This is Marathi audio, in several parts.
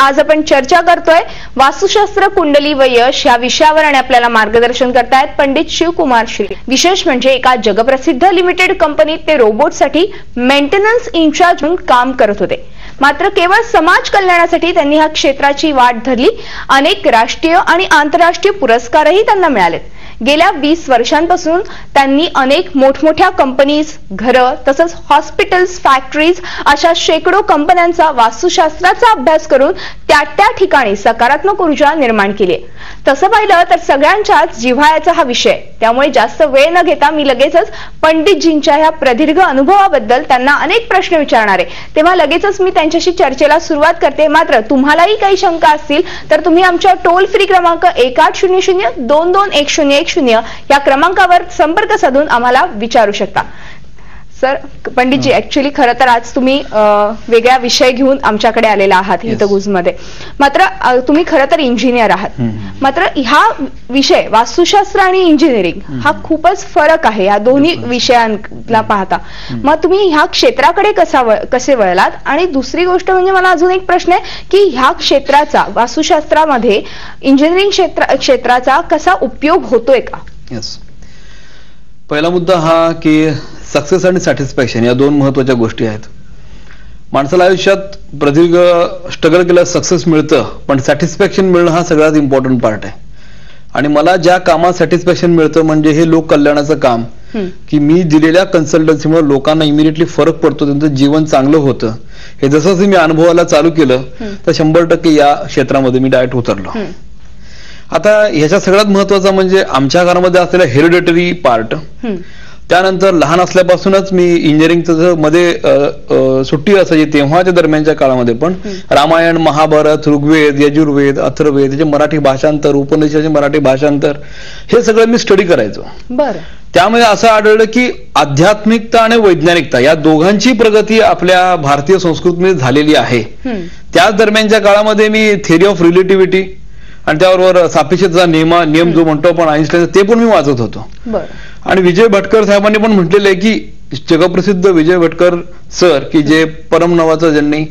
आज आपण चर्चा करतोय वास्तुशास्त्र, कुंडली व यश या विषयावर आणि आपल्याला मार्गदर्शन करतायत पंडित शिवकुमार श्री। विशेष म्हणजे एका जगप्रसिद्ध लिमिटेड कंपनीत ते रोबोटसाठी मेंटेनन्स इन्चार्ज म्हणून काम करत होते। मात्र केवळ समाज कल्याणासाठी त्यांनी ह्या क्षेत्राची वाट धरली। अनेक राष्ट्रीय आणि आंतरराष्ट्रीय पुरस्कारही त्यांना मिळालेत। गेल्या 20 वर्षांपासून त्यांनी अनेक मोठमोठ्या कंपनीज, घरं तसंच हॉस्पिटल्स, फॅक्टरीज अशा शेकडो कंपन्यांचा वास्तुशास्त्राचा अभ्यास करून त्या ठिकाणी सकारात्मक ऊर्जा निर्माण केली। तसं पाहिलं तर सगळ्यांच्याच जिव्हाळ्याचा हा विषय, त्यामुळे जास्त वेळ न घेता मी लगेचच पंडितजींच्या ह्या प्रदीर्घ अनुभवाबद्दल त्यांना अनेक प्रश्न विचारणार आहे। तेव्हा लगेचच मी त्यांच्याशी चर्चेला सुरुवात करते। मात्र तुम्हालाही काही शंका असतील तर तुम्ही आमच्या टोल फ्री क्रमांक 1800-2210-101 या क्रमांकावर संपर्क साधून आम्हाला विचारू शकता। सर, पंडितजी, ऍक्च्युअली खरं तर आज तुम्ही वेगळा विषय घेऊन आमच्याकडे आलेला आहात हितगुजमध्ये। मात्र तुम्ही खरं तर इंजिनियर आहात। मात्र हा विषय वास्तुशास्त्र आणि इंजिनिअरिंग हा खूपच फरक आहे या दोन्ही विषयांना पाहता। मग तुम्ही ह्या क्षेत्राकडे कसे वळलात? आणि दुसरी गोष्ट म्हणजे मला अजून एक प्रश्न आहे की ह्या क्षेत्राचा वास्तुशास्त्रामध्ये इंजिनिअरिंग क्षेत्राचा कसा उपयोग होतोय का? पहिला मुद्दा हा की सक्सेस आणि सॅटिस्फॅक्शन या दोन महत्वाच्या गोष्टी आहेत। माणसाला आयुष्यात प्रदीर्घ स्ट्रगल केलं सक्सेस मिळतं, पण सॅटिस्फॅक्शन मिळणं हा सगळ्यात इम्पॉर्टंट पार्ट आहे। आणि मला ज्या कामात सॅटिस्फॅक्शन मिळतं म्हणजे हे लोक कल्याणाचं काम, की मी दिलेल्या कन्सल्टन्सीमुळे लोकांना इमिडिएटली फरक पडतो, त्यांचं जीवन चांगलं होतं। हे जसं मी अनुभवाला चालू केलं तर 100% या क्षेत्रामध्ये मी डायरेक्ट उतरलो। आता ह्याच्या सगळ्यात महत्वाचा म्हणजे आमच्या घरामध्ये असलेला हेरिडिटरी पार्ट। त्यानंतर लहान असल्यापासूनच मी इंजिनिअरिंगचं मध्ये सुट्टी असायची तेव्हाच्या दरम्यानच्या काळामध्ये पण रामायण, महाभारत, ऋग्वेद, यजुर्वेद, अथर्ववेद त्याचे मराठी भाषांतर, उपनिषदाचे मराठी भाषांतर हे सगळं मी स्टडी करायचो। त्यामुळे असं आढळलं की आध्यात्मिकता आणि वैज्ञानिकता या दोघांची प्रगती आपल्या भारतीय संस्कृतीमध्ये झालेली आहे। त्याच दरम्यानच्या काळामध्ये मी थिअरी ऑफ रिलेटिव्हिटी आणि त्याबरोबर सापेक्षतेचा नियम जो म्हणतो आपण आईन्स्टाईन, ते पण मी वाचत होतो। आणि विजय भटकर साहेबांनी पण म्हटलेलं आहे की जगप्रसिद्ध विजय भटकर सर, की जे परम नावाचा ज्यांनी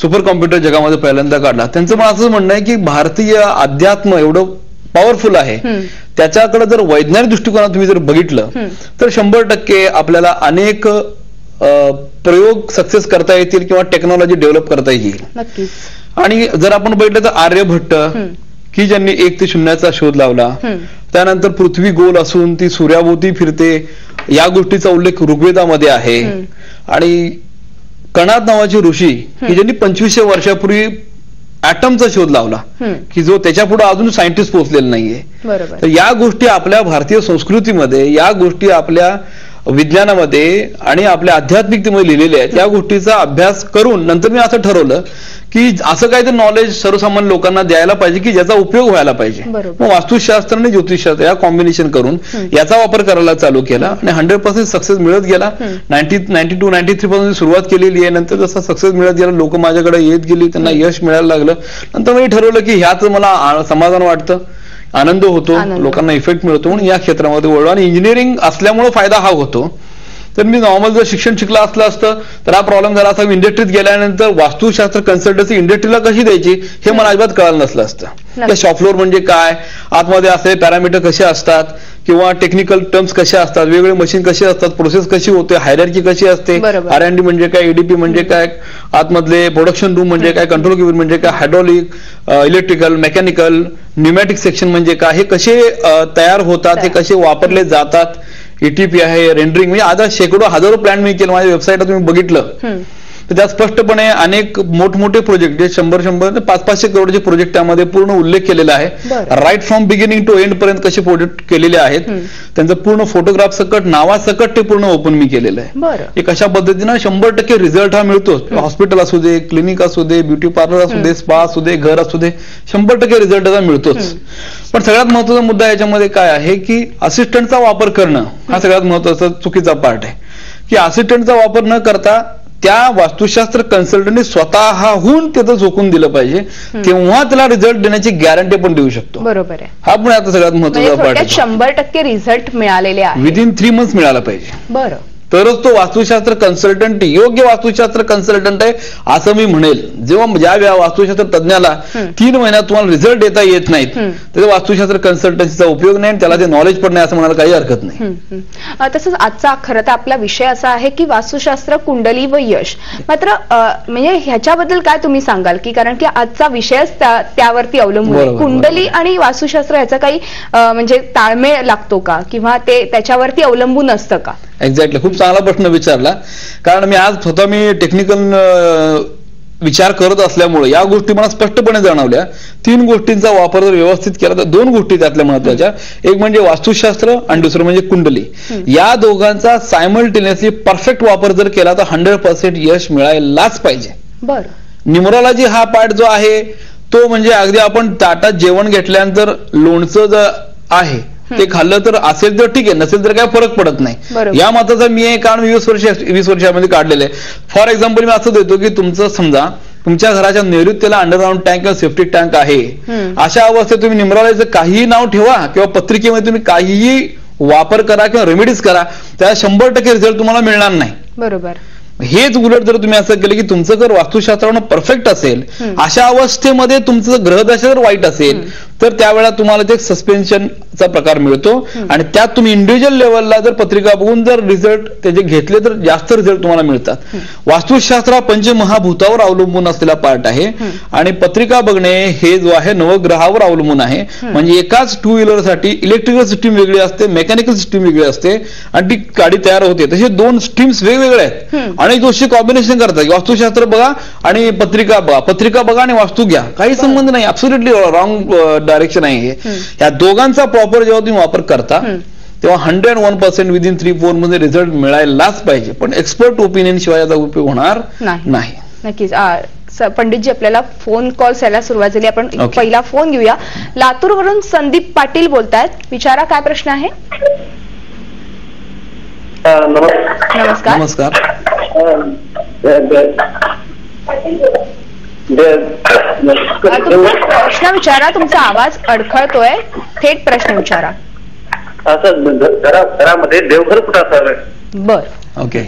सुपर कॉम्प्युटर जगामध्ये पहिल्यांदा काढला, त्यांचं पण असंच म्हणणं आहे की भारतीय अध्यात्म एवढं पॉवरफुल आहे, त्याच्याकडे जर वैज्ञानिक दृष्टिकोनात तुम्ही जर बघितलं तर 100% आपल्याला अनेक प्रयोग सक्सेस करता येतील किंवा टेक्नॉलॉजी डेव्हलप करता येईल। आणि जर आपण बघितलं तर आर्यभट्ट, की ज्यांनी 1 ते 0चा शोध लावला, त्यानंतर पृथ्वी गोल असून ती सूर्याभोवती फिरते या गोष्टीचा उल्लेख ऋग्वेदामध्ये आहे। आणि कणाद नावाचे ऋषी, की ज्यांनी 2500 वर्षापूर्वी ॲटमचा शोध लावला, की जो त्याच्या पुढे अजून सायंटिस्ट पोहोचलेला नाहीये। तर या गोष्टी आपल्या भारतीय संस्कृतीमध्ये, या गोष्टी आपल्या विज्ञानामध्ये आणि आपल्या आध्यात्मिकतेमध्ये लिहिलेल्या आहेत। या गोष्टीचा अभ्यास करून नंतर मी असं ठरवलं की असं काहीतरी नॉलेज सर्वसामान्य लोकांना द्यायला पाहिजे की ज्याचा उपयोग व्हायला पाहिजे। मग वास्तुशास्त्र आणि ज्योतिषशास्त्र या कॉम्बिनेशन करून याचा वापर करायला चालू केला आणि 100% सक्सेस मिळत गेला। 92-93 पासून सुरुवात केलेली आहे। नंतर जसा सक्सेस मिळत गेला, लोक माझ्याकडे येत गेली, त्यांना यश मिळायला लागलं। नंतर मी ठरवलं की ह्याच मला समाधान वाटतं, आनंद होतो, लोकांना इफेक्ट मिळतो, म्हणून या क्षेत्रामध्ये वळलो। आणि इंजिनिअरिंग असल्यामुळे फायदा हा होतो, तर मी नॉर्मल जर शिक्षण शिकलं असतं तर हा प्रॉब्लेम झाला असता। इंडस्ट्रीत गेल्यानंतर वास्तुशास्त्र कन्सल्टन्सी इंडस्ट्रीला कशी द्यायची हे मला अजिबात कळालं नसलं असतं। शॉप फ्लोअर म्हणजे काय, आतमध्ये असले पॅरामीटर कसे असतात, किंवा टेक्निकल टर्म्स कसे असतात, वेगवेगळे मशीन कसे असतात, प्रोसेस कशी होते, हायरार्की कशी असते, R&D म्हणजे काय, एडीपी म्हणजे काय, आतमधले प्रोडक्शन रूम म्हणजे काय, कंट्रोल क्युबिन म्हणजे काय, hydraulic, electrical, mechanical, pneumatic section म्हणजे काय, हे कसे तयार होतात, हे कसे वापरले जातात, ETP आहे, रेंडरिंग, म्हणजे आता शेकडो हजारो प्लॅन मी केलं। माझ्या वेबसाईटला तुम्ही बघितलं तर त्यात स्पष्टपणे अनेक मोठमोठे प्रोजेक्ट, जे 100-100 ते 500-500 करोडचे प्रोजेक्ट त्यामध्ये पूर्ण उल्लेख केलेला आहे। Right from beginning to end पर्यंत कसे प्रोजेक्ट केलेले आहेत, त्यांचं पूर्ण फोटोग्राफ सकट, नावासकट ते पूर्ण ओपन मी केलेलं आहे। एक अशा पद्धतीनं 100% रिझल्ट हा मिळतो। हॉस्पिटल असू दे, क्लिनिक असू दे, ब्युटी पार्लर असू दे, स्पा असू दे, घर असू दे, 100% रिझल्ट हा मिळतोच। पण सगळ्यात महत्वाचा मुद्दा याच्यामध्ये काय आहे की असिस्टंटचा वापर करणं हा सगळ्यात महत्वाचा चुकीचा पार्ट आहे, की असिस्टंटचा वापर न करता त्या वास्तुशास्त्र कन्सल्टंटने स्वतःहून त्याचं झोकून दिलं पाहिजे, तेव्हा त्याला रिझल्ट देण्याची गॅरंटी पण देऊ शकतो। बरोबर आहे, हा पण आता सगळ्यात महत्वाचा पार्ट आहे। 100% रिझल्ट मिळालेले आहे, विदिन 3 मंथ्स मिळाला पाहिजे। तरच तो वास्तुशास्त्र कन्सल्टंट योग्य वास्तुशास्त्र कन्सल्टंट आहे असं मी म्हणेल. जेव्हा ज्या वास्तुशास्त्र तज्ञाला 3 महिन्यात तुम्हाला रिझल्ट देता येत नाहीत तर वास्तुशास्त्र कन्सल्टन्सीचा उपयोग नाही, त्याला ते नॉलेज पण नाही असं म्हणायला काही हरकत नाही. तसंच आजचा खरं तर आपला विषय असा आहे की वास्तुशास्त्र, कुंडली व यश. मात्र म्हणजे ह्याच्याबद्दल काय तुम्ही सांगाल की कारण की आजचा विषयच त्यावरती अवलंबून आहे. कुंडली आणि वास्तुशास्त्र याचा काही म्हणजे ताळमेळ लागतो का किंवा ते त्याच्यावरती अवलंबून असतं का? एक्झॅक्टली, खूप चांगला प्रश्न विचारला. कारण मी आज स्वतः टेक्निकल विचार करत असल्यामुळे या गोष्टी मला स्पष्टपणे जाणवल्या. 3 गोष्टींचा वापर जर व्यवस्थित केला तर 2 गोष्टी त्यातल्या महत्वाच्या, एक म्हणजे वास्तुशास्त्र आणि दुसरं म्हणजे कुंडली. या दोघांचा सायमल्टेनियसली परफेक्ट वापर जर केला तर 100% यश मिळायलाच पाहिजे. बरं, न्यूमरोलॉजी हा पार्ट जो आहे तो म्हणजे अगदी आपण ताटात जेवण घेतल्यानंतर लोणचं जर आहे ते खाल्लं तर असेल तर ठीक आहे, नसेल तर काय फरक पडत नाही. या मताचा मी आहे, कारण 20 वर्षामध्ये काढलेलं आहे. फॉर एक्झाम्पल मी असं देतो की तुमचं समजा तुमच्या घराच्या नैऋत्येला अंडरग्राऊंड टँक किंवा सेफ्टी टँक आहे, अशा अवस्थेत तुम्ही न्यूमरोलॉजीचं काहीही नाव ठेवा किंवा पत्रिकेमध्ये तुम्ही काहीही वापर करा किंवा रेमेडीज करा, त्या 100% रिझल्ट तुम्हाला मिळणार नाही. बरोबर. हेच उलट जर तुम्ही असं केलं की तुमचं जर वास्तुशास्त्रानं परफेक्ट असेल, अशा अवस्थेमध्ये तुमचं ग्रहदशा जर वाईट असेल तर त्यावेळेला तुम्हाला ते सस्पेन्शनचा प्रकार मिळतो आणि त्यात तुम्ही इंडिव्हिज्युअल लेवलला जर पत्रिका बघून जर रिझल्ट त्याचे घेतले तर जास्त रिझल्ट तुम्हाला मिळतात. वास्तुशास्त्र हा पंचमहाभूतावर अवलंबून असलेला पार्ट आहे आणि पत्रिका बघणे हे जो आहे नवग्रहावर अवलंबून आहे. म्हणजे एकाच 2 व्हीलरसाठी इलेक्ट्रिकल सिस्टीम वेगळी असते, मेकॅनिकल सिस्टीम वेगळी असते आणि ती गाडी तयार होते. तसे 2 स्ट्रीम्स वेगवेगळे आहेत. अनेक गोष्टी कॉम्बिनेशन करतात. वास्तुशास्त्र बघा आणि पत्रिका बघा, पत्रिका बघा आणि वास्तू घ्या, काही संबंध नाही. ऍब्सोल्युटली रॉंग डायरेक्शन आहे हे. या दोघांचा प्रॉपर जेव्हा तुम्ही वापर करता तेव्हा 101% विदिन 3-4 मध्ये रिझल्ट मिळायलाच पाहिजे. पण एक्सपर्ट ओपिनियन शिवाय याचा उपयोग होणार नाही. नक्कीच. पंडितजी, आपल्याला फोन कॉल्स यायला सुरुवात झाली. आपण पहिला फोन घेऊया. लातूरवरून संदीप पाटील बोलतायत. विचारा, काय प्रश्न आहे? नमस्कार. नमस्कार. प्रश्न विचारा, तुमचा आवाज अडखळतोय. थेट प्रश्न विचारा. घरामध्ये देवघर कुठं असावं? बर, ओके.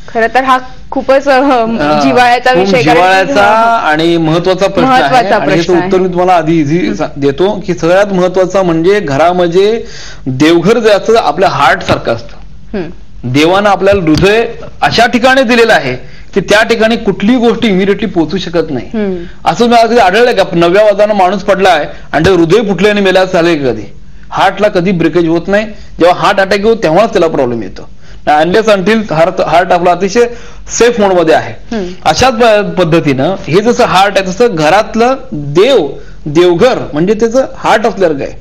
खरं तर हा खूपच जिव्हाळ्याचा विषय, जिव्हाळ्याचा आणि महत्वाचा प्रश्न आहे. आणि याचं उत्तर मी तुम्हाला आधी इझी देतो की सगळ्यात महत्वाचा म्हणजे घरामध्ये देवघर जे असतं आपल्या हार्ट सारखं असतं. देवानं आपल्याला हृदय अशा ठिकाणी दिलेलं आहे की त्या ठिकाणी कुठलीही गोष्ट इमिडिएटली पोहोचू शकत नाही. असं मला कधी आढळलंय का 9व्या वाजताना माणूस पडलाय आणि ते हृदय फुटल्याने मेला झालंय कधी? हार्टला कधी ब्रेकेज होत नाही. जेव्हा हार्ट अटॅक येतो तेव्हाच त्याला प्रॉब्लेम येतो. अनलेस अंटिल हार्ट आपला अतिशय सेफ मोड मध्ये आहे. अशाच पद्धतीनं हे जसं हार्ट आहे तसं घरातलं देवघर म्हणजे त्याचं हार्ट असल्यासारखं आहे.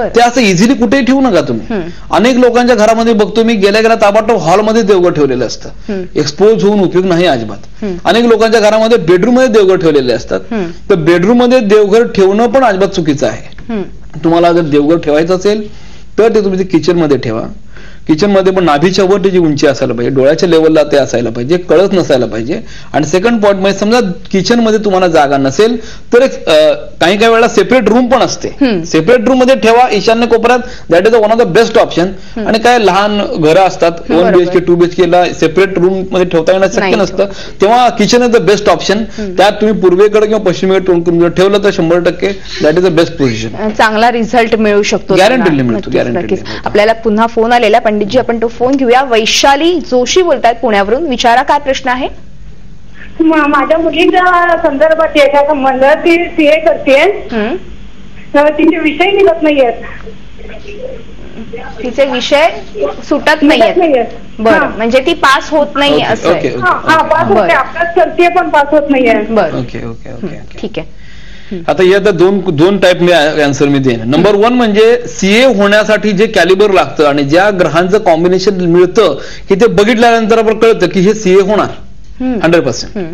ते असं इझिली कुठेही ठेवू नका तुम्ही. अनेक लोकांच्या घरामध्ये बघतो मी, गेल्या ताबडतोब हॉलमध्ये देवघर ठेवलेलं असतं. एक्सपोज होऊन उपयोग नाही अजिबात. अनेक लोकांच्या घरामध्ये बेडरूम मध्ये देवघर ठेवलेले असतात. तर बेडरूम मध्ये देवघर ठेवणं पण अजिबात चुकीचं आहे. तुम्हाला जर देवघर ठेवायचं असेल तर ते तुम्ही किचन मध्ये ठेवा. किचन मध्ये पण नाभीच्या वर त्याची उंची असायला पाहिजे, डोळ्याच्या लेवलला ते असायला पाहिजे, कळस नसायला पाहिजे. आणि सेकंड पॉईंट म्हणजे समजा किचन मध्ये तुम्हाला जागा नसेल तर काही वेळेला सेपरेट रूम पण असते. सेपरेट रूम मध्ये ठेवा ईशान्य कोपऱ्यात. That is one of the best option. आणि काय लहान घरं असतात 1 BHK 2 BHK ला सेपरेट रूम मध्ये ठेवता येणं शक्य नसतं, तेव्हा kitchen is the best option. त्यात तुम्ही पूर्वेकडे किंवा पश्चिमेकडे तोंड करून ठेवलं तर 100% that is the best position. चांगला रिझल्ट मिळू शकतो, गॅरंटीली मिळतो. गॅरंटी. आपल्याला पुन्हा फोन आलेला. पंडितजी, आपण तो फोन घेऊया. वैशाली जोशी बोलतायत पुण्यावरून. विचारा, काय प्रश्न आहे? माझ्या मुलीच्या संदर्भात याच्या संबंध, ती CA करते, तिचे विषय निघत नाहीयेत. तिचे विषय सुटत नाहीयेत. बरं, म्हणजे ती पास होत नाही असं? पास होते, अभ्यास करते पण पास होत नाहीये. बरं, ओके ओके ओके ठीक आहे. आता या दोन टाईप मी आन्सर मी देईन. नंबर 1 म्हणजे CA होण्यासाठी जे कॅलिबर लागतं आणि ज्या ग्रहांचं कॉम्बिनेशन मिळतं की ते बघितल्यानंतर आपण कळतं की हे CA होणार 100%.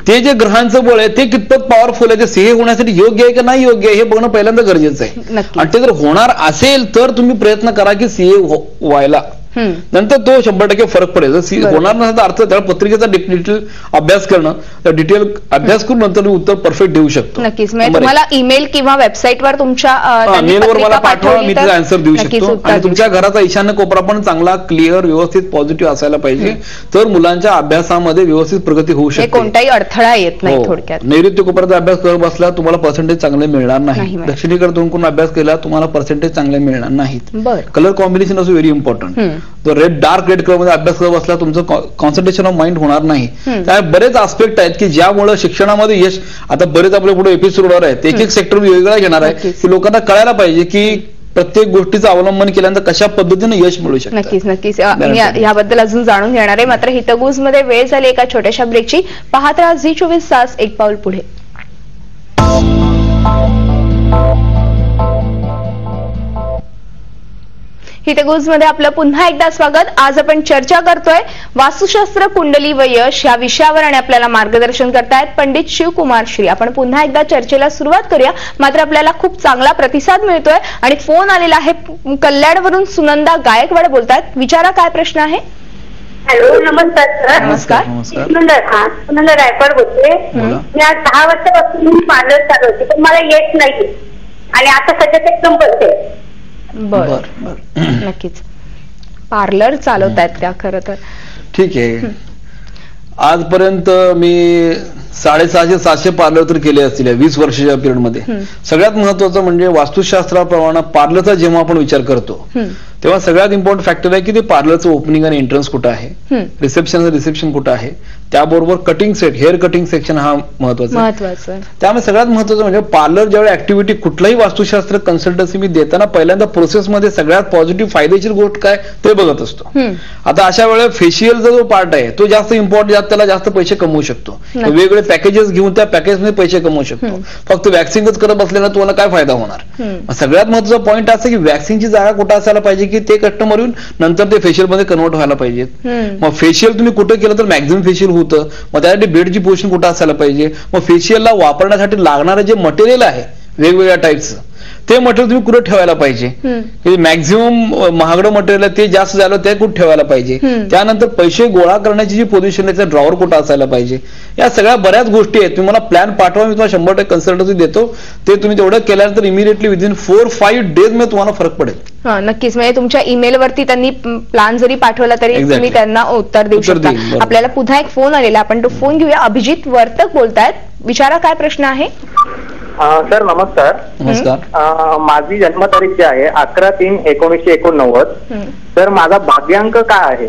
ते जे ग्रहांचं बळ आहे ते कितपत पॉवरफुल आहे, ते CA होण्यासाठी योग्य आहे की नाही योग्य आहे हे बघणं पहिल्यांदा गरजेचं आहे. आणि ते जर होणार असेल तर तुम्ही प्रयत्न करा की CA व्हायला. नंतर तो 100% फरक पडेल. होणार नसला तर अर्थ त्याला पत्रिकेचा डिटेल अभ्यास करणं, त्या डिटेल अभ्यास करून नंतर उत्तर परफेक्ट देऊ शकतो. नक्कीच. म्हणजे तुम्हाला ईमेल किंवा वेबसाईटवर तुमच्या मेलवर मला पाठवा, मी त्याचा आन्सर देऊ शकतो. आणि तुमच्या घराचा ईशान्य कोपरा पण चांगला क्लिअर व्यवस्थित पॉझिटिव्ह असायला पाहिजे, तर मुलांच्या अभ्यासामध्ये व्यवस्थित प्रगती होऊ शकते. कोणताही अडथळा येत नाही. थोडक्यात नैऋत्य कोपऱ्याचा अभ्यास करत बसला तुम्हाला पर्सेंटेज चांगले मिळणार नाही. दक्षिणेकडे कोण अभ्यास केला तुम्हाला पर्सेंटेज चांगले मिळणार नाहीत. कलर कॉम्बिनेशन असो व्हेरी इम्पॉर्टंट. तो डार्क रेड कलर मध्ये अभ्यास करत बसला तुमचं कॉन्सन्ट्रेशन ऑफ माइंड होणार नाही. त्यामुळे बरेच आस्पेक्ट आहेत की ज्यामुळे शिक्षणामध्ये यश, आता बरेच आपले पुढे एपिसोड आहेत, एक सेक्टर वेगवेगळा घेणार आहे की लोकांना कळायला पाहिजे की प्रत्येक गोष्टीचं अवलंबन केल्यानंतर कशा पद्धतीने यश मिळू शकतं. नक्कीच नक्कीच याबद्दल अजून जाणून घेणार आहे. मात्र हितगुज मध्ये वेळ झाली एका छोट्याशा ब्रेकची. पाहत राहा झी24 तास, एक पाऊल पुढे. हितगुज मध्ये आपलं पुन्हा एकदा स्वागत. आज आपण चर्चा करतोय वास्तुशास्त्र, कुंडली व यश या विषयावर आणि आपल्याला मार्गदर्शन करतायत पंडित शिवकुमार श्री. आपण पुन्हा एकदा चर्चेला सुरुवात करूया. मात्र आपल्याला खूप चांगला प्रतिसाद मिळतोय आणि फोन आलेला आहे. कल्याणवरून सुनंदा गायकवाड बोलतायत. विचारा, काय प्रश्न आहे? हॅलो, नमस्कार सर. नमस्कार. सुनंदा गायकवाड बोलते. मी आज 6 वर्षापासून पार्लर चालवते, पण मला येत नाही आणि आता सध्या एकदम बसते. बर, नक्कीच. पार्लर चालवतायत त्या खरं तर. ठीक आहे. आजपर्यंत मी 650-700 पार्लर तर केले असतील 20 वर्षाच्या पिरियड मध्ये. सगळ्यात महत्वाचं म्हणजे वास्तुशास्त्राप्रमाणे पार्लरचा जेव्हा आपण विचार करतो तेव्हा सगळ्यात इम्पॉर्टंट फॅक्टर आहे की ते पार्लरचं ओपनिंग आणि एंट्रन्स कुठं आहे, रिसेप्शन कुठं आहे, त्याबरोबर cutting set, hair cutting section हा महत्वाचा. त्यामुळे सगळ्यात महत्वाचं म्हणजे पार्लर ज्यावेळी ऍक्टिव्हिटी कुठलाही वास्तुशास्त्र कन्सल्टन्सी मी देताना पहिल्यांदा प्रोसेसमध्ये सगळ्यात पॉझिटिव्ह फायदेशीर गोष्ट काय ते बघत असतो. आता अशा वेळेला फेशियलचा जो पार्ट आहे तो जास्त इम्पॉर्टंट, त्याला जास्त पैसे कमवू शकतो. वेगवेगळे पॅकेजेस घेऊन त्या पॅकेजमध्ये पैसे कमवू शकतो. फक्त वॅक्सिंगच करत बसले ना तुम्हाला काय फायदा होणार. सगळ्यात महत्वाचा पॉईंट असं की वॅक्सिंगची जागा कुठं असायला पाहिजे की ते कस्टमर येऊन नंतर ते फेशियल मध्ये कन्वर्ट व्हायला पाहिजेत. मग फेशियल तुम्ही कुठे केलं तर मॅक्झिमम फेशियल होतं. मग त्यासाठी बेडची पोझिशन कुठं असायला पाहिजे. मग फेशियलला वापरण्यासाठी लागणारं जे मटेरियल आहे वेगवेगळ्या टाईपचं ते मटेरियल तुम्ही कुठे ठेवायला पाहिजे. मॅक्झिमम महागडं मटेरियल आहे ते जास्त झालं ते कुठे ठेवायला पाहिजे. त्यानंतर पैसे गोळा करण्याची जी पोझिशन आहे त्या ड्रॉवर कुठं असायला पाहिजे. या सगळ्या बऱ्याच गोष्टी आहेत. तुम्ही मला प्लॅन पाठवा, मी तुम्हाला 100% कन्सल्टन्सी देतो. ते तुम्ही तेवढं केल्यानंतर इमिडिएटली विदिन 4-5 डेज मध्ये तुम्हाला फरक पडेल. नक्कीच. म्हणजे तुमच्या ईमेलवरती त्यांनी प्लॅन जरी पाठवला तरी तुम्ही त्यांना उत्तर देऊ शकता. आपल्याला पुन्हा एक फोन आलेला, आपण तो फोन घेऊया. अभिजित वर्तक बोलतायत. विचारा, काय प्रश्न आहे? सर नमस्कार. नमस्कार. माझी जन्मतारीख जी आहे 11/3/1989. तर माझा भाग्यांक काय आहे?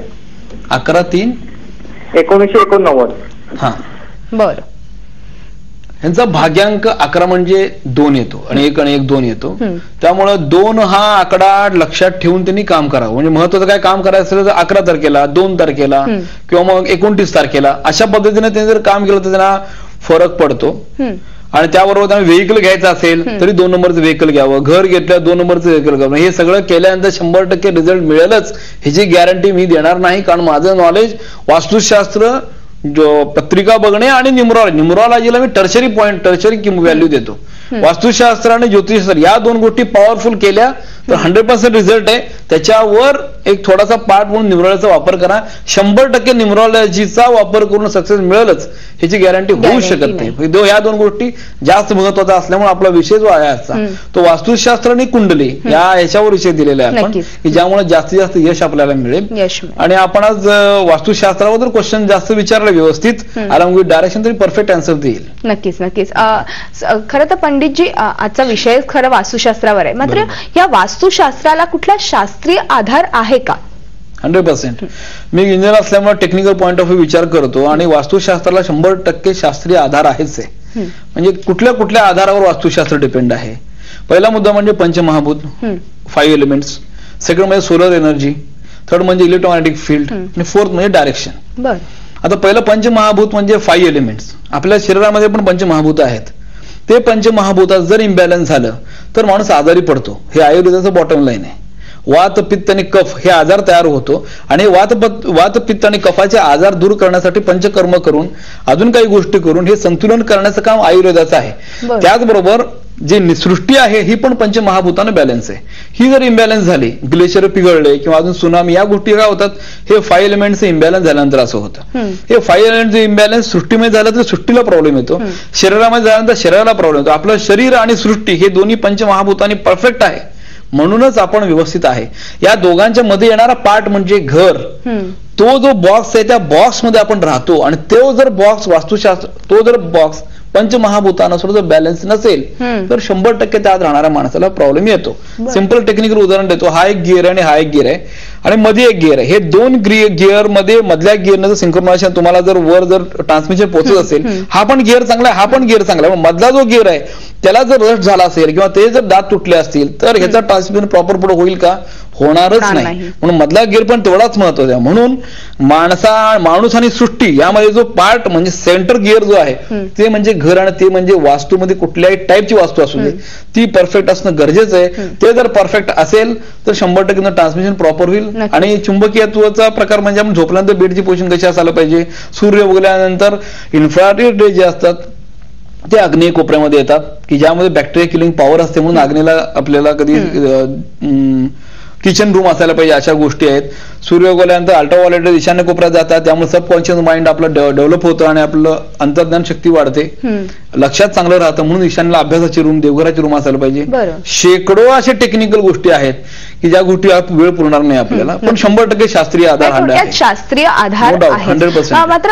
11/3/1989. हा, बर. यांचा भाग्यांक 11 म्हणजे 2 येतो आणि 1 आणि 1 2 येतो. त्यामुळे 2 हा आकडा लक्षात ठेवून त्यांनी काम करावं. म्हणजे महत्वाचं काय काम करायचं असेल तर 11 तारखेला, 2 तारखेला किंवा मग 29 तारखेला अशा पद्धतीने त्यांनी जर काम केलं तर त्यांना फरक पडतो. आणि त्याबरोबर त्यांना व्हेकल घ्यायचं असेल तरी 2 नंबरचं व्हेकल घ्यावं, घर घेतलं 2 नंबरचं व्हेकल घ्यावं. हे सगळं केल्यानंतर 100% रिझल्ट मिळेलच ह्याची गॅरंटी मी देणार नाही. कारण माझं नॉलेज वास्तुशास्त्र, पत्रिका बघणे आणि न्यूमरॉलॉजीला मी टर्शरी व्हॅल्यू देतो. वास्तुशास्त्र आणि ज्योतिषशास्त्र या 2 गोष्टी पॉवरफुल केल्या तर 100% रिझल्ट आहे. त्याच्यावर एक थोडासा पार्ट म्हणून न्यूमरॉलॉजीचा वापर करा. 100% न्यूमरॉलॉजीचा वापर करून सक्सेस मिळेलच ह्याची गॅरंटी होऊ शकत नाही. ह्या 2 गोष्टी जास्त महत्वाचा असल्यामुळे आपला विषय जो आहे आजचा तो वास्तुशास्त्र आणि कुंडली याच्यावर विषय दिलेला आहे आपण, की ज्यामुळे जास्तीत जास्त यश आपल्याला मिळेल. आणि आपण आज वास्तुशास्त्राबद्दल क्वेश्चन जास्त विचारले व्यवस्थित अलॉंग विथ डायरेक्शन तरी परफेक्ट आन्सर देईल. नक्कीच नक्कीच. खरं तर पंडितजी आजचा विषय खरं वास्तुशास्त्रावर आहे. मात्र या वास्तुशास्त्राला कुठला शास्त्रीय आधार आहे का? 100%. मी इंजिनियर असल्यामुळे टेक्निकल पॉईंट ऑफ व्ह्यू विचार करतो आणि वास्तुशास्त्राला 100% शास्त्रीय आधार आहेच आहे. म्हणजे कुठल्या कुठल्या आधारावर वास्तुशास्त्र डिपेंड आहे. पहिला मुद्दा म्हणजे पंचमहाभूत, 5 एलिमेंट्स. सेकंड म्हणजे सोलर एनर्जी. थर्ड म्हणजे इलेक्ट्रोमॅग्नेटिक फील्ड आणि फोर्थ म्हणजे डायरेक्शन. आता पहिलं पंचमहाभूत म्हणजे 5 एलिमेंट्स. आपल्या शरीरामध्ये पण पंचमहाभूत आहेत. ते पंचमहाभूतात जर इम्बॅलन्स झालं तर माणूस आजारी पडतो. हे आयुर्वेदाचं बॉटम लाईन आहे. वात, पित्त आणि कफ हे आजार तयार होतो आणि वात, पित्त आणि कफाचे आजार दूर करण्यासाठी पंचकर्म करून अजून काही गोष्टी करून हे संतुलन करण्याचं काम आयुर्वेदाचं आहे. त्याचबरोबर जी सृष्टी आहे ही पण पंचमहाभूतानं बॅलन्स आहे. ही जर इम्बॅलन्स झाली, ग्लेशियर पिघळले किंवा अजून सुनामी, या गोष्टी काय होतात, हे 5 एलिमेंटचे इम्बॅलन्स झाल्यानंतर असं होतं. हे 5 एलिमेंटचे इम्बॅलन्स सृष्टीमध्ये झालं तर सृष्टीला प्रॉब्लेम येतो, शरीरामध्ये झाल्यानंतर शरीराला प्रॉब्लेम येतो. आपलं शरीर आणि सृष्टी हे दोन्ही पंचमहाभूतांनी परफेक्ट आहे, म्हणूनच आपण व्यवस्थित आहे. या दोघांच्या मध्ये येणारा पार्ट म्हणजे घर. तो जो बॉक्स आहे त्या बॉक्समध्ये आपण राहतो, आणि तो जर बॉक्स वास्तुशास्त्र, तो जर बॉक्स पंचमहाभूतानुसार जर बॅलन्स नसेल तर 100% त्यात राहणाऱ्या माणसाला प्रॉब्लेम येतो. सिंपल टेक्निकल उदाहरण देतो. हा एक गिअर आणि हा एक गिअर आहे, आणि मध्ये एक गिअर आहे. हे दोन गिअर मध्ये मधल्या गिअरनं जर सिंक्रोनायझेशन तुम्हाला जर वर जर ट्रान्समिशन पोहोचत असेल, हा पण गिअर चांगला आहे, हा पण गिअर चांगला आहे, मधला जो गिअर आहे त्याला जर रस्ट झाला असेल किंवा ते जर दात तुटले असतील तर ह्याचा ट्रान्समिशन प्रॉपर पुढे होईल का? होणारच नाही. म्हणून मधला गिअर पण तेवढाच महत्वाचा आहे. म्हणून माणूस आणि सृष्टी यामध्ये जो पार्ट म्हणजे सेंटर गिअर जो आहे ते म्हणजे घर, आणि ते म्हणजे वास्तूमध्ये कुठल्याही टाईपची वास्तू असू दे ती परफेक्ट असणं गरजेचं आहे. ते जर परफेक्ट असेल तर 100% ट्रान्समिशन प्रॉपर होईल. आणि चुंबकीयत्वाचा प्रकार म्हणजे आपण झोपल्यानंतर बेडची पोझिशन कशी असायला पाहिजे, सूर्य उगवल्यानंतर इन्फ्रारेड रे जे असतात ते आग्नेय कोपऱ्यामध्ये येतात की ज्यामध्ये बॅक्टेरिया किलिंग पॉवर असते, म्हणून आग्नेयला आपल्याला कधी किचन रूम असायला पाहिजे, अशा गोष्टी आहेत. सूर्य उगवल्यानंतर अल्ट्राव्हायोलेट ईशान्य कोपऱ्यात जातात, त्यामुळे सबकॉन्शियस माइंड आपलं डेव्हलप होतं आणि आपलं अंतर्ज्ञान शक्ती वाढते, लक्षात चांगलं राहतं. म्हणून ईशान्यला अभ्यासाची रूम, देवघराची रूम असायला पाहिजे. शेकडो अशा टेक्निकल गोष्टी आहेत की ज्या गोष्टी वेळ पुरणार नाही आपल्याला, पण 100% शास्त्रीय आधार, शास्त्रीय आधार आहे. 100%. मात्र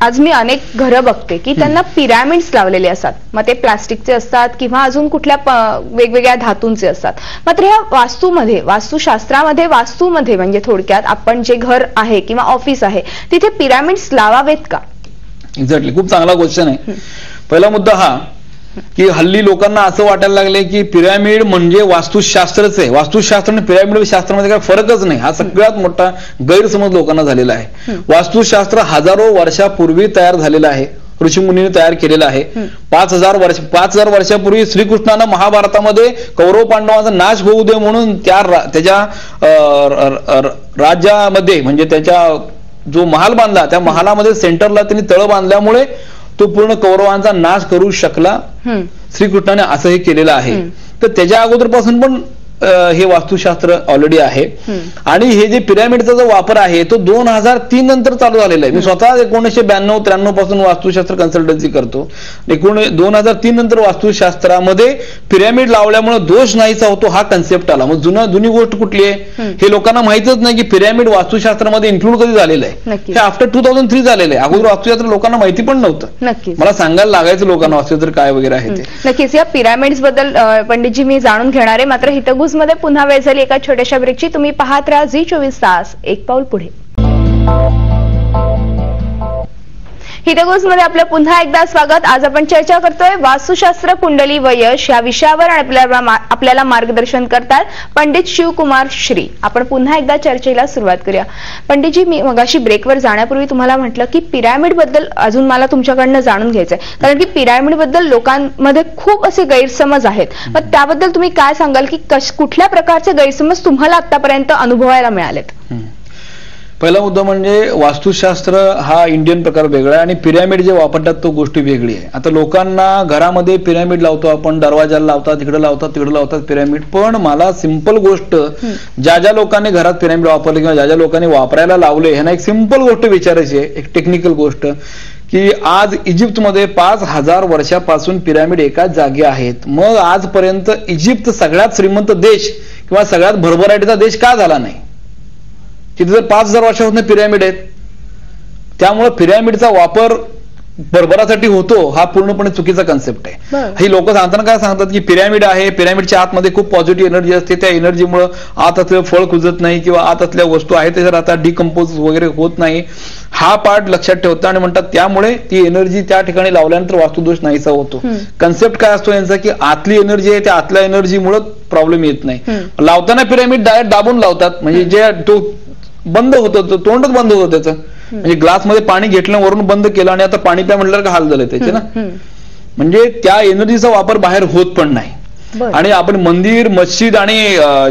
आज मी अनेक घरं बघते की त्यांना पिरॅमिड्स लावलेले असतात, मग ते प्लास्टिकचे असतात किंवा अजून कुठल्या वेगवेगळ्या धातूंचे असतात. मात्र ह्या वास्तूमध्ये, वास्तुशास्त्रामध्ये, वास्तूमध्ये म्हणजे थोडक्यात आपण जे घर आहे किंवा ऑफिस आहे तिथे पिरॅमिड्स लावावेत का? एक्झॅक्टली, खूप चांगला क्वेश्चन आहे. पहिला मुद्दा हा की हल्ली लोकांना असं वाटायला लागले की पिरॅमिड म्हणजे वास्तुशास्त्रच आहे, वास्तुशास्त्र आणि पिरॅमिड शास्त्रामध्ये काही फरकच नाही. हा सगळ्यात मोठा गैरसमज लोकांना झालेला आहे. वास्तुशास्त्र हजारो वर्षापूर्वी तयार झालेलं आहे, ऋषीमुनीने तयार केलेलं आहे. 5,000 वर्षापूर्वी श्रीकृष्णानं महाभारतामध्ये कौरव पांडवांचा नाश होऊ दे म्हणून त्याच्या राज्यामध्ये म्हणजे त्याच्या जो महाल बांधला त्या महालामध्ये सेंटरला त्यांनी तळ बांधल्यामुळे तो पूर्ण कौरवांचा नाश करू शकला श्रीकृष्णाने, असंही केलेलं आहे. तर त्याच्या अगोदरपासून पण हे वास्तुशास्त्र ऑलरेडी आहे. आणि हे जे पिरॅमिडचा जो वापर आहे तो 2003 नंतर चालू झालेला आहे. मी स्वतः 1992-93 पासून वास्तुशास्त्र कन्सल्टन्सी करतो. 2003 नंतर वास्तुशास्त्रामध्ये पिरॅमिड लावल्यामुळे दोष नाहीचा होतो हा कन्सेप्ट आला. मग जुनी गोष्ट कुठली आहे हे लोकांना माहितच नाही की पिरॅमिड वास्तुशास्त्रामध्ये इन्क्लूड कधी झालेलं आहे. हे आफ्टर 2003 झालेलं आहे. अगोदर वास्तुशास्त्र लोकांना माहिती पण नव्हतं. मला सांगायला लागायचं लोकांना वास्तुशास्त्र काय वगैरे आहे ते. नक्कीच या पिरॅमिड्स बद्दल पंडितजी मी जाणून घेणार आहे. मात्र हितगुज मध्ये पुन्हा वेळ झाली एका छोट्याशा ब्रेकची. तुम्ही पाहत राहा झी24 तास, एक पाऊल पुढे. हितगुज मध्ये आपलं पुन्हा एकदा स्वागत. आज आपण चर्चा करतोय वास्तुशास्त्र, कुंडली व यश या विषयावर, आणि आपल्याला मार्गदर्शन करतात पंडित शिवकुमार श्री. आपण पुन्हा एकदा चर्चेला सुरुवात करूया. पंडितजी, मी मगाशी ब्रेकवर जाण्यापूर्वी तुम्हाला म्हटलं की पिरॅमिड बद्दल अजून मला तुमच्याकडनं जाणून घ्यायचंय, कारण की पिरॅमिड बद्दल लोकांमध्ये खूप असे गैरसमज आहेत. मग त्याबद्दल तुम्ही काय सांगाल की कुठल्या प्रकारचे गैरसमज तुम्हाला आतापर्यंत अनुभवायला मिळालेत? पहिला मुद्दा म्हणजे वास्तुशास्त्र हा इंडियन प्रकार वेगळा आहे आणि पिरॅमिड जे वापरतात तो गोष्टी वेगळी आहे. आता लोकांना घरामध्ये पिरॅमिड लावतो आपण, दरवाजाला लावतात, तिकडे लावतात, तिकडे लावतात पिरॅमिड. पण मला सिंपल गोष्ट, ज्या लोकांनी घरात पिरॅमिड वापरले किंवा ज्या लोकांनी वापरायला लावले ह्यांना एक सिंपल गोष्ट विचारायची आहे, एक टेक्निकल गोष्ट, की आज इजिप्तमध्ये 5,000 वर्षापासून पिरॅमिड एकाच जागी आहेत. मग आजपर्यंत इजिप्त सगळ्यात श्रीमंत देश किंवा सगळ्यात भरभराटीचा देश का झाला नाही? तिथे जर 5,000 वर्षापासून पिरॅमिड आहेत. त्यामुळे पिरॅमिडचा वापर भरभरासाठी होतो हा पूर्णपणे चुकीचा कन्सेप्ट आहे. ही लोक सांगताना काय सांगतात की पिरॅमिड आहे, पिरॅमिडच्या आतमध्ये खूप पॉझिटिव्ह एनर्जी असते, त्या एनर्जीमुळे आत असलेलं फळ कुजत नाही किंवा आत असलेल्या वस्तू आहेत त्याच्यात आता डिकम्पोज वगैरे होत नाही, हा पार्ट लक्षात ठेवतात आणि म्हणतात त्यामुळे ती एनर्जी त्या ठिकाणी लावल्यानंतर वास्तुदोष नाहीसा होतो. कन्सेप्ट काय असतो यांचा की आतली एनर्जी आहे त्या आतल्या एनर्जीमुळे प्रॉब्लेम येत नाही. लावताना पिरॅमिड डायरेक्ट दाबून लावतात, म्हणजे जे तो बंद होतं, तोंडच बंद होतं त्याचं, म्हणजे ग्लासमध्ये पाणी घेतलं वरून बंद केलं आणि आता पाणी प्या म्हटल्यावर का हाल झाले त्याचे ना. म्हणजे त्या एनर्जीचा वापर बाहेर होत पण नाही. आणि आपण मंदिर, मस्जिद आणि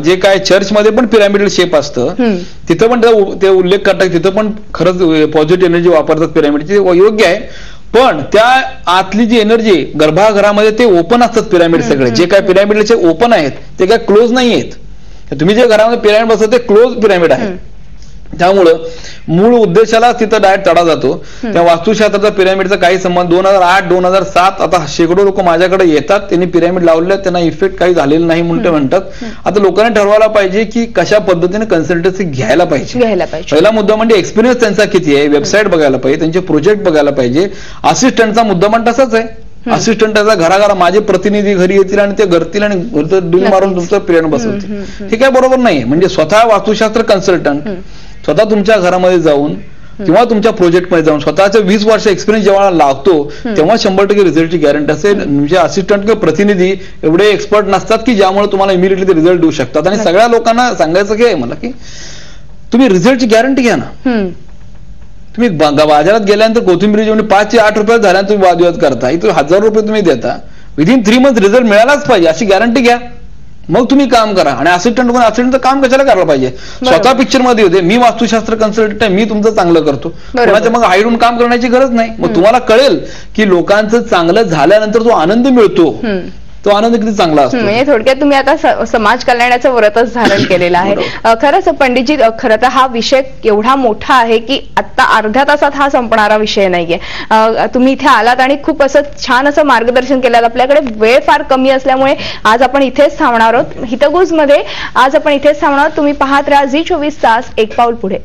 जे काय चर्चमध्ये पण पिरॅमिडल शेप असतं तिथं पण ते उल्लेख करतात, तिथं पण खरंच पॉझिटिव्ह एनर्जी वापरतात पिरॅमिडची, योग्य आहे. पण त्या आतली जी एनर्जी गर्भाघरामध्ये ते ओपन असतात पिरामिड सगळे, जे काय पिरामिडचे ओपन आहेत ते काय क्लोज नाही आहेत. तुम्ही जे घरामध्ये पिरामिड बसतात ते क्लोज पिरामिड आहे. त्यामुळं मूळ उद्देशाला तिथं डायरेक्ट तडा जातो. त्या वास्तुशास्त्राचा पिरामिडचा काही संबंध 2008 2007 आता शेकडो लोक माझ्याकडे येतात, त्यांनी पिरामिड लावले, त्यांना इफेक्ट काही झालेला नाही म्हणतात. आता लोकांनी ठरवायला पाहिजे की कशा पद्धतीने कन्सल्टन्सी घ्यायला पाहिजे. पहिला मुद्दा म्हणजे एक्सपिरियन्स त्यांचा किती आहे, वेबसाईट बघायला पाहिजे, त्यांचे प्रोजेक्ट बघायला पाहिजे. असिस्टंटचा मुद्दा पण तसाच आहे. असिस्टंट त्याचा घराघरा माझे प्रतिनिधी घरी येतील आणि ते घरतील आणि डुल मारून तुमचं पिरामिड बसवतील. हे काय बरोबर नाही. म्हणजे स्वतः वास्तुशास्त्र कन्सल्टंट स्वतः तुमच्या घरामध्ये जाऊन किंवा तुमच्या प्रोजेक्टमध्ये जाऊन स्वतःच्या 20 वर्ष एक्सपिरियन्स जेव्हा लागतो तेव्हा 100% रिझल्टची गॅरंटी असेल. म्हणजे असिस्टंट किंवा प्रतिनिधी एवढे एक्सपर्ट नसतात की ज्यामुळे तुम्हाला इमिडिएटली ते रिझल्ट देऊ शकतात. आणि सगळ्या लोकांना सांगायचं की मला की तुम्ही रिझल्टची गॅरंटी घ्या ना. तुम्ही बाजारात गेल्यानंतर कोथिंबीर जेवढी 5 ते 8 रुपयात झाल्यानंतर तुम्ही वादविवाद करता, इथे 1000 रुपये तुम्ही देता, विदिन 3 मंथ रिझल्ट मिळालाच पाहिजे अशी गॅरंटी घ्या. मग तुम्ही काम करा. आणि असिस्टंटचं काम कशाला करायला पाहिजे. स्वतः पिक्चर मध्ये होते, मी वास्तुशास्त्र कन्सल्टंट आहे, मी तुमचं चांगलं करतो. कोणाच्या मग हायडून काम करण्याची गरज नाही. मग तुम्हाला कळेल की लोकांचं चांगलं झाल्यानंतर जो आनंद मिळतो तो आनंद किती चांगला असतो. म्हणजे थोडक्यात तुम्ही आता समाज कल्याणाचं व्रतच धारण केलेलं आहे. खरंच पंडितजी, खरं तर हा विषय एवढा मोठा आहे की आता अर्ध्या तासात हा संपणारा विषय नाहीये. तुम्ही इथे आलात आणि खूप असं छान असं मार्गदर्शन केलं. आपल्याकडे वेळ फार कमी असल्यामुळे आज आपण इथेच थांबणार आहोत. हितगुजमध्ये आज आपण इथेच थांबणार आहोत. तुम्ही पाहत राहा झी 24 तास, एक पाऊल पुढे.